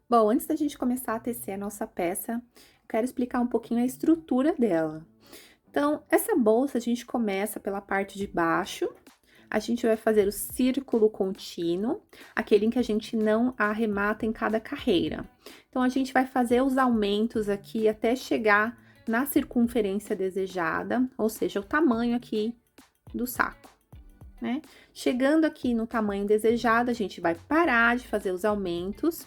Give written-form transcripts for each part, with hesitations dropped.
Bom, antes da gente começar a tecer a nossa peça, quero explicar um pouquinho a estrutura dela. Então, essa bolsa a gente começa pela parte de baixo, a gente vai fazer o círculo contínuo, aquele em que a gente não arremata em cada carreira. Então, a gente vai fazer os aumentos aqui até chegar na circunferência desejada, ou seja, o tamanho aqui do saco, né? Chegando aqui no tamanho desejado, a gente vai parar de fazer os aumentos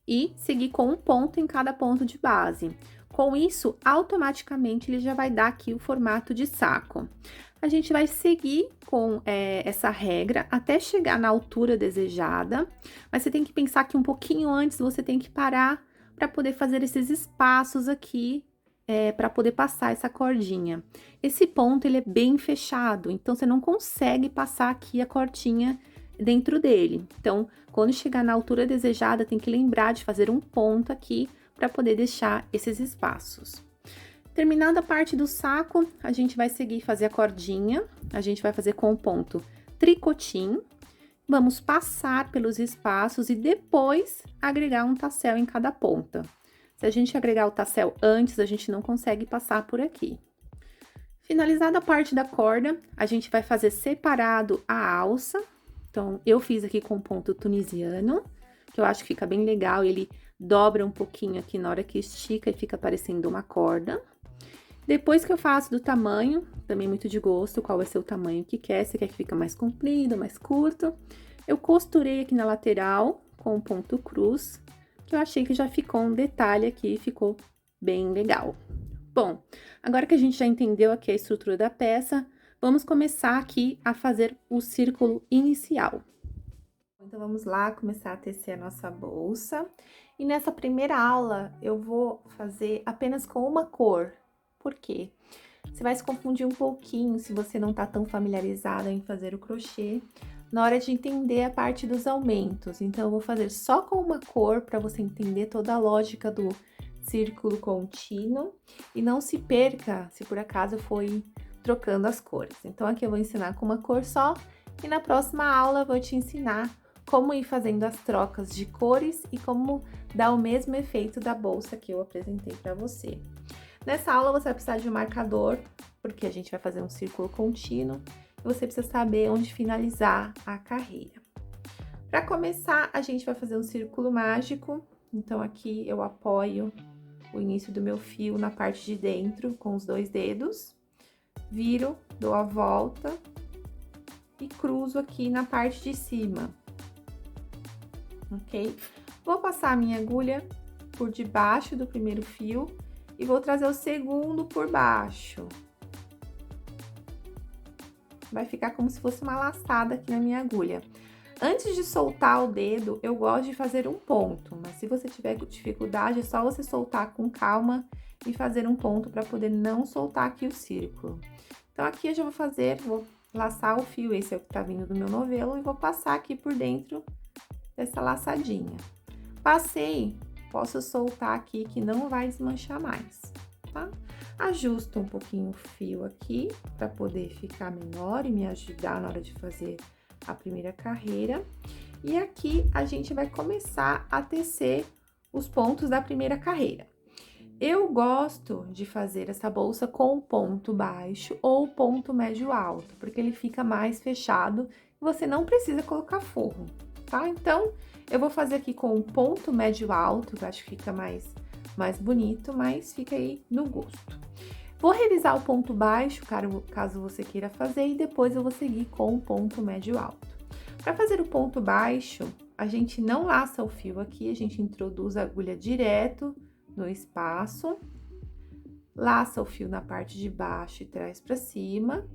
e seguir com um ponto em cada ponto de base. Com isso, automaticamente ele já vai dar aqui o formato de saco. A gente vai seguir com essa regra até chegar na altura desejada, mas você tem que pensar que um pouquinho antes você tem que parar para poder fazer esses espaços aqui, para poder passar essa cordinha. Esse ponto ele é bem fechado, então você não consegue passar aqui a cordinha dentro dele. Então, quando chegar na altura desejada, tem que lembrar de fazer um ponto aqui para poder deixar esses espaços. Terminada a parte do saco, a gente vai seguir fazer a cordinha, a gente vai fazer com o ponto tricotinho, vamos passar pelos espaços e depois agregar um tassel em cada ponta. Se a gente agregar o tassel antes, a gente não consegue passar por aqui. Finalizada a parte da corda, a gente vai fazer separado a alça. Então, eu fiz aqui com ponto tunisiano, que eu acho que fica bem legal, ele dobra um pouquinho aqui na hora que estica e fica parecendo uma corda. Depois que eu faço do tamanho, também muito de gosto, qual vai ser o tamanho que quer, se quer que fica mais comprido, mais curto. Eu costurei aqui na lateral com ponto cruz, que eu achei que já ficou um detalhe aqui, ficou bem legal. Bom, agora que a gente já entendeu aqui a estrutura da peça, vamos começar aqui a fazer o círculo inicial. Então, vamos lá começar a tecer a nossa bolsa. E nessa primeira aula, eu vou fazer apenas com uma cor. Por quê? Você vai se confundir um pouquinho se você não tá tão familiarizada em fazer o crochê na hora de entender a parte dos aumentos. Então, eu vou fazer só com uma cor para você entender toda a lógica do círculo contínuo e não se perca se por acaso foi trocando as cores. Então, aqui eu vou ensinar com uma cor só e na próxima aula eu vou te ensinar como ir fazendo as trocas de cores e como dar o mesmo efeito da bolsa que eu apresentei para você. Nessa aula você vai precisar de um marcador, porque a gente vai fazer um círculo contínuo, e você precisa saber onde finalizar a carreira. Para começar, a gente vai fazer um círculo mágico, então aqui eu apoio o início do meu fio na parte de dentro com os 2 dedos, viro, dou a volta e cruzo aqui na parte de cima, ok? Vou passar a minha agulha por debaixo do primeiro fio e vou trazer o segundo por baixo. Vai ficar como se fosse uma laçada aqui na minha agulha. Antes de soltar o dedo, eu gosto de fazer um ponto, mas se você tiver dificuldade, é só você soltar com calma e fazer um ponto para poder não soltar aqui o círculo. Então, aqui eu já vou laçar o fio, esse é o que tá vindo do meu novelo, e vou passar aqui por dentro dessa laçadinha. Passei, posso soltar aqui que não vai desmanchar mais, tá? Ajusto um pouquinho o fio aqui para poder ficar menor e me ajudar na hora de fazer a primeira carreira. E aqui a gente vai começar a tecer os pontos da primeira carreira. Eu gosto de fazer essa bolsa com ponto baixo ou ponto médio alto, porque ele fica mais fechado e você não precisa colocar forro, tá? Então, eu vou fazer aqui com um ponto médio alto, que eu acho que fica mais bonito, mas fica aí no gosto. Vou revisar o ponto baixo, caso você queira fazer, e depois eu vou seguir com o ponto médio alto. Para fazer o ponto baixo, a gente não laça o fio aqui, a gente introduz a agulha direto no espaço, laça o fio na parte de baixo e traz para cima.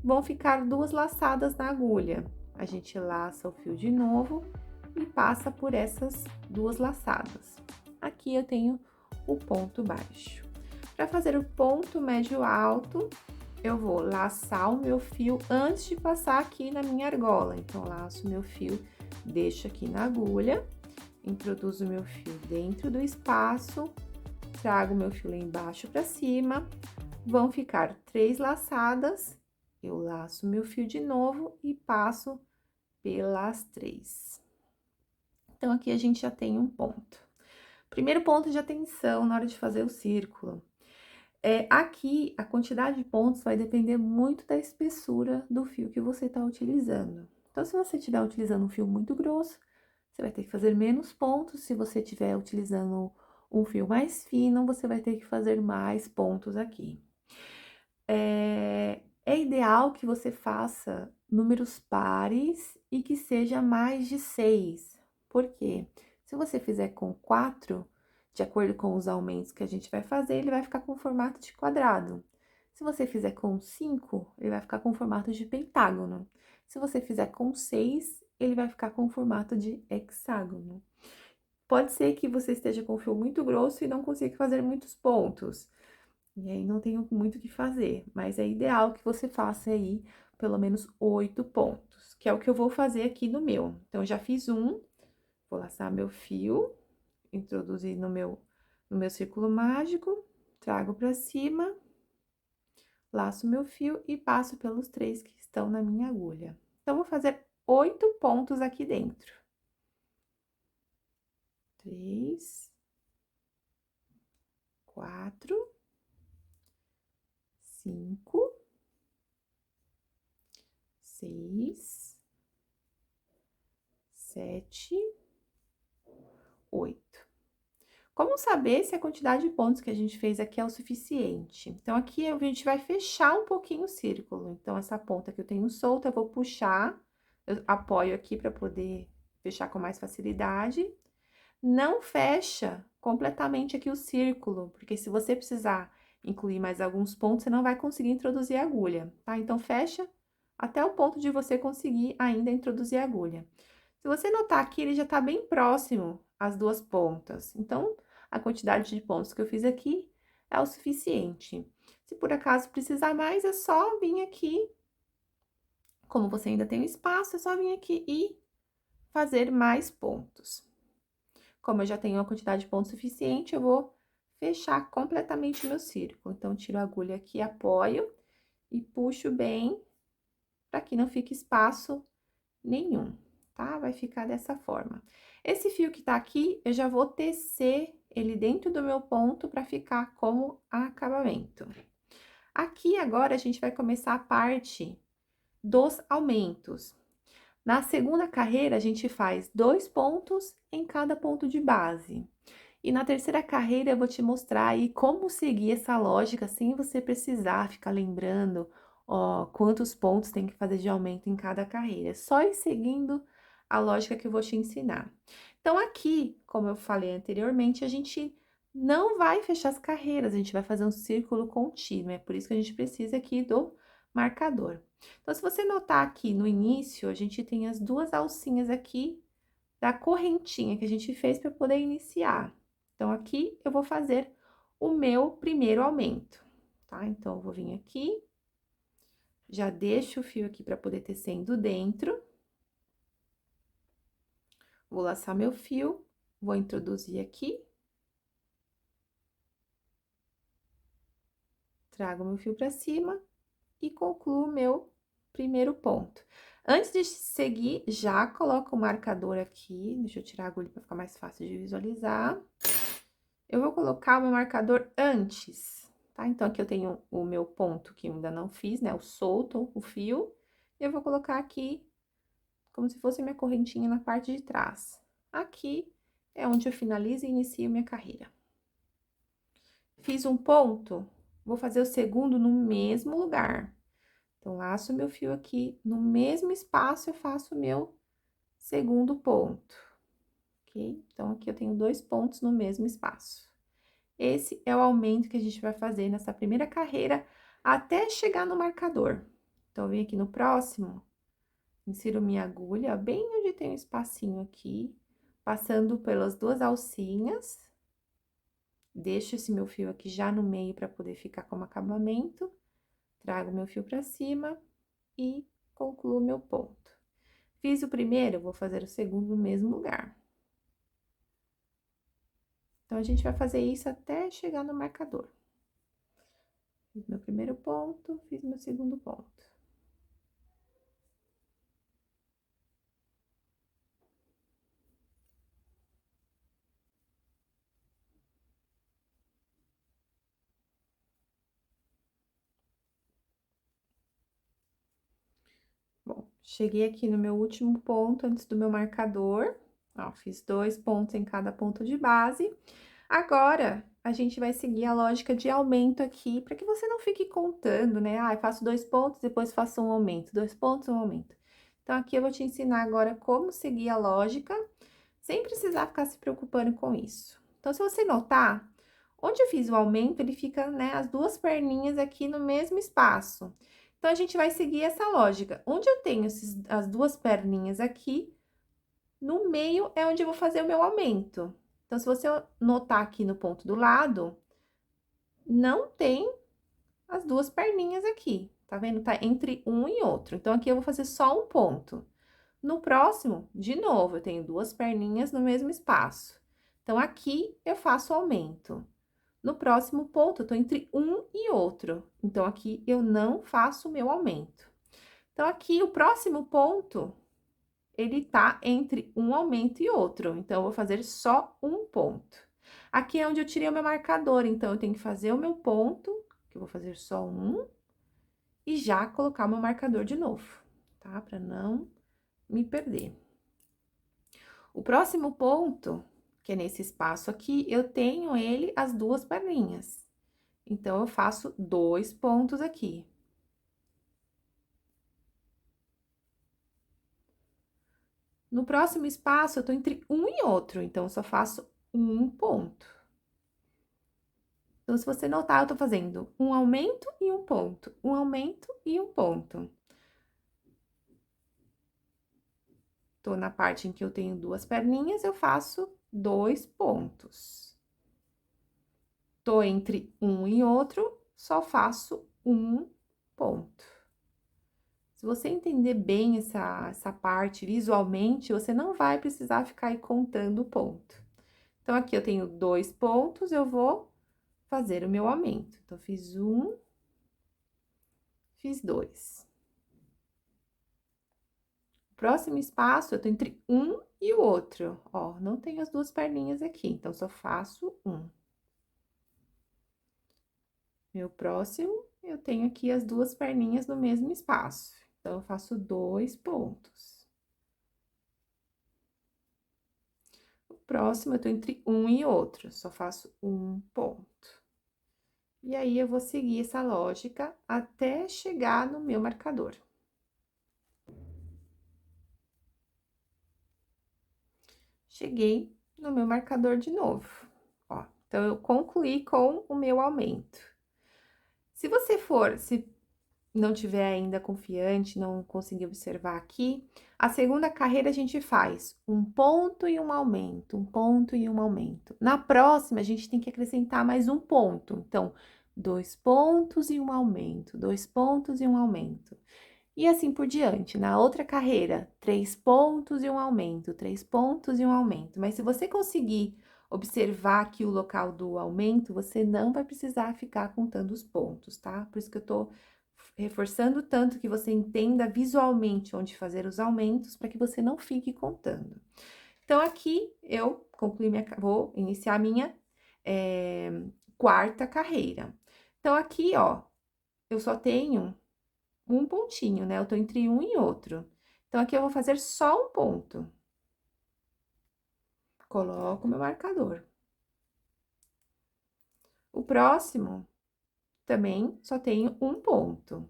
Vão ficar 2 laçadas na agulha. A gente laça o fio de novo e passa por essas 2 laçadas. Aqui eu tenho o ponto baixo. Para fazer o ponto médio alto, eu vou laçar o meu fio antes de passar aqui na minha argola. Então, laço o meu fio, deixo aqui na agulha, introduzo o meu fio dentro do espaço, trago o meu fio lá embaixo para cima, vão ficar 3 laçadas, eu laço meu fio de novo e passo pelas 3. Então, aqui a gente já tem um ponto. Primeiro ponto de atenção na hora de fazer o círculo. Aqui, a quantidade de pontos vai depender muito da espessura do fio que você está utilizando. Então, se você estiver utilizando um fio muito grosso, você vai ter que fazer menos pontos. Se você estiver utilizando um fio mais fino, você vai ter que fazer mais pontos aqui. É ideal que você faça números pares e que seja mais de 6. Por quê? Se você fizer com 4, de acordo com os aumentos que a gente vai fazer, ele vai ficar com formato de quadrado. Se você fizer com 5, ele vai ficar com formato de pentágono. Se você fizer com 6, ele vai ficar com formato de hexágono. Pode ser que você esteja com o fio muito grosso e não consiga fazer muitos pontos. E aí não tenho muito o que fazer, mas é ideal que você faça aí pelo menos 8 pontos, que é o que eu vou fazer aqui no meu. Então, eu já fiz um, vou laçar meu fio, introduzir no meu círculo mágico, trago pra cima, laço meu fio e passo pelos 3 que estão na minha agulha. Então, vou fazer 8 pontos aqui dentro. 3, 4, 5, 6, 7, 8. Como saber se a quantidade de pontos que a gente fez aqui é o suficiente? Então, aqui a gente vai fechar um pouquinho o círculo. Então, essa ponta que eu tenho solta, eu vou puxar, eu apoio aqui para poder fechar com mais facilidade. Não fecha completamente aqui o círculo, porque se você precisar incluir mais alguns pontos, você não vai conseguir introduzir a agulha, tá? Então, fecha até o ponto de você conseguir ainda introduzir a agulha. Se você notar aqui, ele já tá bem próximo às duas pontas. Então, a quantidade de pontos que eu fiz aqui é o suficiente. Se por acaso precisar mais, é só vir aqui. Como você ainda tem um espaço, é só vir aqui e fazer mais pontos. Como eu já tenho uma quantidade de pontos suficiente, eu vou fechar completamente o meu círculo. Então, tiro a agulha aqui, apoio e puxo bem para que não fique espaço nenhum, tá? Vai ficar dessa forma. Esse fio que tá aqui, eu já vou tecer ele dentro do meu ponto para ficar como acabamento. Aqui, agora, a gente vai começar a parte dos aumentos. Na segunda carreira, a gente faz 2 pontos em cada ponto de base. E na terceira carreira, eu vou te mostrar aí como seguir essa lógica sem você precisar ficar lembrando, ó, quantos pontos tem que fazer de aumento em cada carreira. É só ir seguindo a lógica que eu vou te ensinar. Então, aqui, como eu falei anteriormente, a gente não vai fechar as carreiras, a gente vai fazer um círculo contínuo. É por isso que a gente precisa aqui do marcador. Então, se você notar aqui no início, a gente tem as duas alcinhas aqui da correntinha que a gente fez para poder iniciar. Então, aqui eu vou fazer o meu primeiro aumento, tá? Então, eu vou vir aqui, já deixo o fio aqui para poder tecendo dentro. Vou laçar meu fio, vou introduzir aqui. Trago meu fio para cima e concluo o meu primeiro ponto. Antes de seguir, já coloco o marcador aqui, deixa eu tirar a agulha para ficar mais fácil de visualizar. Eu vou colocar o meu marcador antes, tá? Então, aqui eu tenho o meu ponto que eu ainda não fiz, né? O solto, o fio. Eu vou colocar aqui como se fosse minha correntinha na parte de trás. Aqui é onde eu finalizo e inicio minha carreira. Fiz um ponto, vou fazer o segundo no mesmo lugar. Então, laço meu fio aqui, no mesmo espaço eu faço o meu segundo ponto, ok? Então, aqui eu tenho 2 pontos no mesmo espaço. Esse é o aumento que a gente vai fazer nessa primeira carreira até chegar no marcador. Então, eu venho aqui no próximo, insiro minha agulha, bem onde tem um espacinho aqui, passando pelas 2 alcinhas. Deixo esse meu fio aqui já no meio para poder ficar como acabamento. Trago meu fio para cima e concluo meu ponto. Fiz o primeiro, vou fazer o segundo no mesmo lugar. Então, a gente vai fazer isso até chegar no marcador. Fiz meu primeiro ponto, fiz meu segundo ponto. cheguei aqui no meu último ponto antes do meu marcador, ó, fiz 2 pontos em cada ponto de base. Agora, a gente vai seguir a lógica de aumento aqui, para que você não fique contando, né? Ah, eu faço 2 pontos, depois faço um aumento, 2 pontos, um aumento. Então, aqui eu vou te ensinar agora como seguir a lógica, sem precisar ficar se preocupando com isso. Então, se você notar, onde eu fiz o aumento, ele fica, né, as duas perninhas aqui no mesmo espaço. Então, a gente vai seguir essa lógica. Onde eu tenho as duas perninhas aqui, no meio é onde eu vou fazer o meu aumento. Então, se você notar aqui no ponto do lado, não tem as duas perninhas aqui, tá vendo? Tá entre um e outro. Então, aqui eu vou fazer só um ponto. No próximo, de novo, eu tenho duas perninhas no mesmo espaço. Então, aqui eu faço aumento. No próximo ponto, eu tô entre um e outro. Então, aqui eu não faço o meu aumento. Então, aqui o próximo ponto, ele tá entre um aumento e outro. Então, eu vou fazer só um ponto. Aqui é onde eu tirei o meu marcador, então, eu tenho que fazer o meu ponto, que eu vou fazer só um, e já colocar o meu marcador de novo, tá? Pra não me perder. O próximo ponto, que é nesse espaço aqui, eu tenho ele as duas perninhas. Então, eu faço 2 pontos aqui. No próximo espaço, eu tô entre um e outro, então, eu só faço um ponto. Então, se você notar, eu tô fazendo um aumento e um ponto, um aumento e um ponto. Tô na parte em que eu tenho duas perninhas, eu faço 2 pontos. Tô entre um e outro, só faço um ponto. Se você entender bem essa parte visualmente, você não vai precisar ficar aí contando o ponto. Então, aqui eu tenho 2 pontos, eu vou fazer o meu aumento. Então, fiz um, fiz 2. Próximo espaço, eu tô entre um e o outro. Ó, não tenho as duas perninhas aqui, então, só faço um. Meu próximo, eu tenho aqui as duas perninhas no mesmo espaço. Então, eu faço 2 pontos. O próximo, eu tô entre um e outro, só faço um ponto. E aí, eu vou seguir essa lógica até chegar no meu marcador. Cheguei no meu marcador de novo, ó. Então, eu concluí com o meu aumento. Se não tiver ainda confiante, não conseguir observar aqui, a segunda carreira a gente faz um ponto e um aumento, um ponto e um aumento. Na próxima, a gente tem que acrescentar mais um ponto. Então, 2 pontos e um aumento, 2 pontos e um aumento. E assim por diante. Na outra carreira, 3 pontos e um aumento, 3 pontos e um aumento. Mas se você conseguir observar aqui o local do aumento, você não vai precisar ficar contando os pontos, tá? Por isso que eu tô reforçando tanto que você entenda visualmente onde fazer os aumentos, para que você não fique contando. Então, aqui eu vou iniciar a minha quarta carreira. Então, aqui, ó, eu só tenho um pontinho, né? Eu tô entre um e outro. Então, aqui eu vou fazer só um ponto. Coloco o meu marcador. O próximo, também, só tenho um ponto.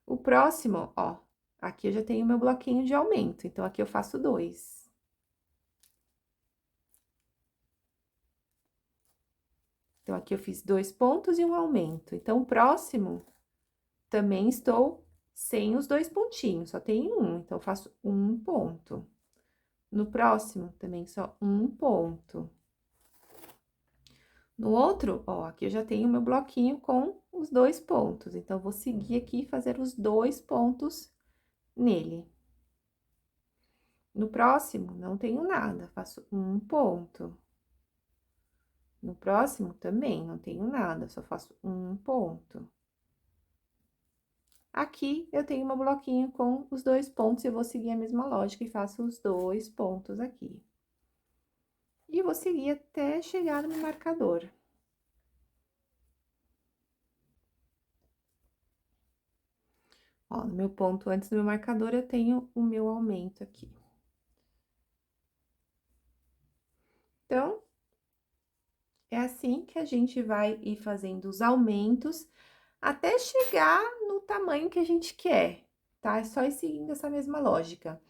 O próximo, ó, aqui eu já tenho meu bloquinho de aumento, então, aqui eu faço 2. Então, aqui eu fiz 2 pontos e um aumento. Então, o próximo, também estou sem os 2 pontinhos, só tenho um, então, eu faço um ponto. No próximo, também só um ponto. No outro, ó, aqui eu já tenho meu bloquinho com os 2 pontos, então, vou seguir aqui e fazer os 2 pontos nele. No próximo, não tenho nada, faço um ponto. No próximo, também, não tenho nada, só faço um ponto. Aqui, eu tenho meu bloquinho com os 2 pontos, eu vou seguir a mesma lógica e faço os 2 pontos aqui. E vou seguir até chegar no marcador. Ó, no meu ponto antes do meu marcador, eu tenho o meu aumento aqui. Então, é assim que a gente vai ir fazendo os aumentos até chegar no tamanho que a gente quer, tá? É só ir seguindo essa mesma lógica.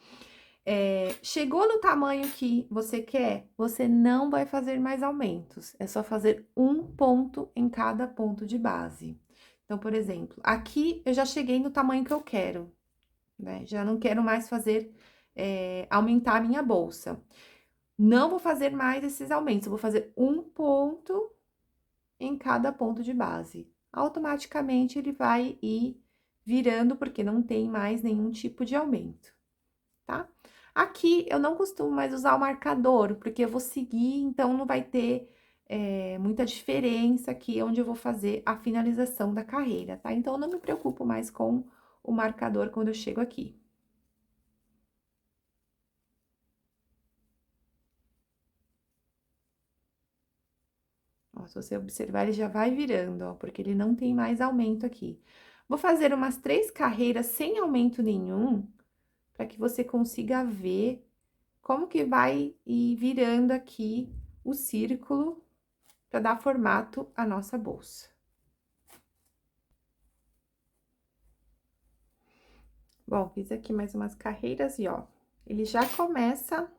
Chegou no tamanho que você quer, você não vai fazer mais aumentos, é só fazer um ponto em cada ponto de base. Então, por exemplo, aqui eu já cheguei no tamanho que eu quero, né? Já não quero mais fazer, aumentar a minha bolsa. Não vou fazer mais esses aumentos, eu vou fazer um ponto em cada ponto de base. Automaticamente ele vai ir virando, porque não tem mais nenhum tipo de aumento, tá? Aqui eu não costumo mais usar o marcador, porque eu vou seguir, então não vai ter muita diferença aqui onde eu vou fazer a finalização da carreira, tá? Então eu não me preocupo mais com o marcador quando eu chego aqui. Ó, se você observar, ele já vai virando, ó, porque ele não tem mais aumento aqui. Vou fazer umas 3 carreiras sem aumento nenhum, para que você consiga ver como que vai ir virando aqui o círculo para dar formato à nossa bolsa. Bom, fiz aqui mais umas carreiras e ó, ele já começa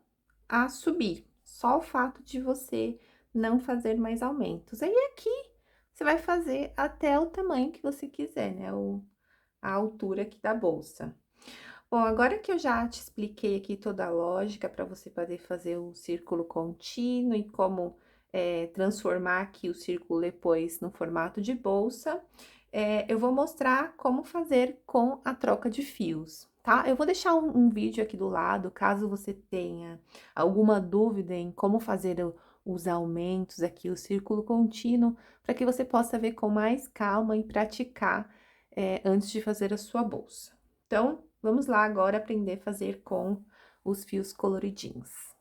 a subir, só o fato de você não fazer mais aumentos. Aí aqui você vai fazer até o tamanho que você quiser, né? A altura aqui da bolsa. Bom, agora que eu já te expliquei aqui toda a lógica para você poder fazer o círculo contínuo e como transformar aqui o círculo depois no formato de bolsa, eu vou mostrar como fazer com a troca de fios, tá? Eu vou deixar um vídeo aqui do lado, caso você tenha alguma dúvida em como fazer os aumentos aqui, o círculo contínuo, para que você possa ver com mais calma e praticar antes de fazer a sua bolsa. Então, vamos lá agora aprender a fazer com os fios coloridinhos.